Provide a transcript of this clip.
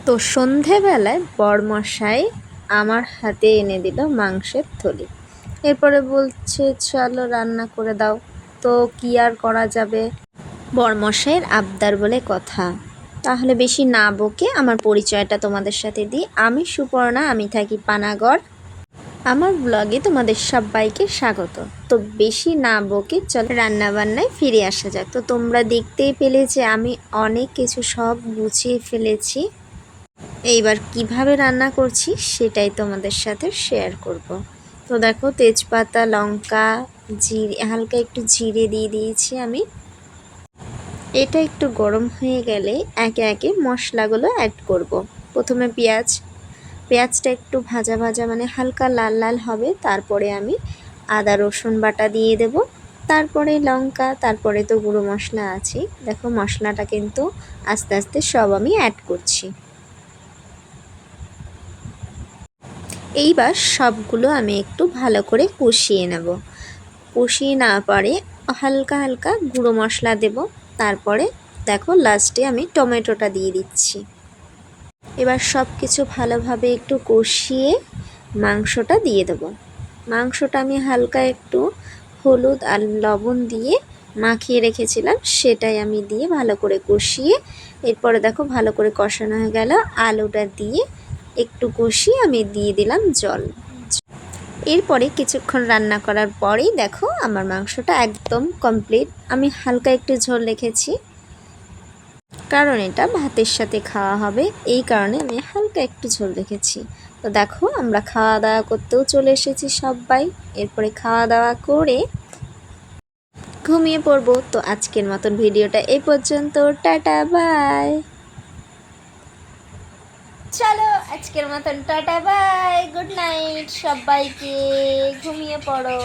তো সন্ধেবেলায় বরমশাই আমার হাতে এনে দিল মাংসের থলি। এরপরে বলছে চলো রান্না করে দাও। তো কি আর করা যাবে, বরমশাইয়ের আবদার বলে কথা। তাহলে বেশি না বকে আমার পরিচয়টা তোমাদের সাথে দিই। আমি সুপর্ণা, আমি থাকি পানাগড়। আমার ব্লগে তোমাদের সবাইকে স্বাগত। তো বেশি না বকে চলো রান্নাবান্নায় ফিরে আসা যাক। তো তোমরা দেখতেই পেলে যে আমি অনেক কিছু সব গুছিয়ে ফেলেছি। এইবার কিভাবে রান্না করছি সেটাই তোমাদের সাথে শেয়ার করব। তো দেখো তেজপাতা, লঙ্কা, জিরে, হালকা একটু জিরে দিয়ে দিয়েছি আমি। এটা একটু গরম হয়ে গেলে একে একে মশলাগুলো অ্যাড করব। প্রথমে পেঁয়াজটা একটু ভাজা ভাজা মানে হালকা লাল লাল হবে, তারপরে আমি আদা রসুন বাটা দিয়ে দেব, তারপরে লঙ্কা, তারপরে তো গুঁড়ো মশলা আছে। দেখো মশলাটা কিন্তু আস্তে আস্তে সব আমি অ্যাড করছি। এইবার সবগুলো আমি একটু ভালো করে কষিয়ে নেব। কষিয়ে নেওয়ার পরে হালকা হালকা গুঁড়ো মশলা দেব, তারপরে দেখো লাস্টে আমি টমেটোটা দিয়ে দিচ্ছি। এবার সব কিছু ভালোভাবে একটু কষিয়ে মাংসটা দিয়ে দেব। মাংসটা আমি হালকা একটু হলুদ আর লবণ দিয়ে মাখিয়ে রেখেছিলাম, সেটাই আমি দিয়ে ভালো করে কষিয়ে, এরপরে দেখো ভালো করে কষানো হয়ে গেল। আলুটা দিয়ে একটু কষিয়ে আমি দিয়ে দিলাম জল। এরপরে কিছুক্ষণ রান্না করার পরেই দেখো আমার মাংসটা একদম কমপ্লিট। আমি হালকা একটু ঝোল রেখেছি, কারণ এটা ভাতের সাথে খাওয়া হবে, এই কারণে আমি হালকা একটু ঝোল রেখেছি। তো দেখো আমরা খাওয়া দাওয়া করতেও চলে এসেছি সবাই। এরপরে খাওয়া দাওয়া করে ঘুমিয়ে পড়বো। তো আজকের মতন ভিডিওটা এই পর্যন্ত, টাটা বাই। চলো আজকের মতন টাটা বাই, গুড নাইট সবাইকে, ঘুমিয়ে পড়ো।